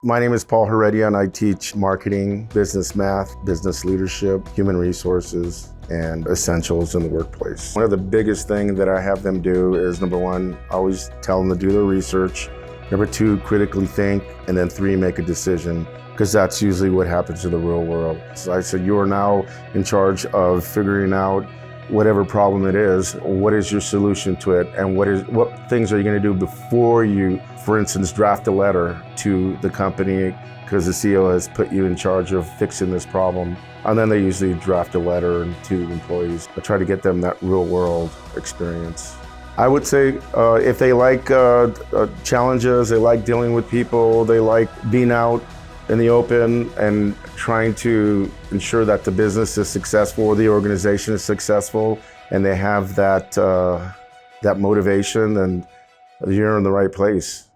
My name is Paul Heredia, and I teach marketing, business math, business leadership, human resources, and essentials in the workplace. One of the biggest things that I have them do is, number one, always tell them to do their research. Number two, critically think. And then three, make a decision, because that's usually what happens in the real world. So I said, you are now in charge of figuring out whatever problem it is, what is your solution to it, and what things are you going to do before you, for instance, draft a letter to the company because the CEO has put you in charge of fixing this problem. And then they usually draft a letter to employees. I try to get them that real world experience. I would say if they like challenges, they like dealing with people, they like being out in the open and trying to ensure that the business is successful or the organization is successful, and they have that motivation, and you're in the right place.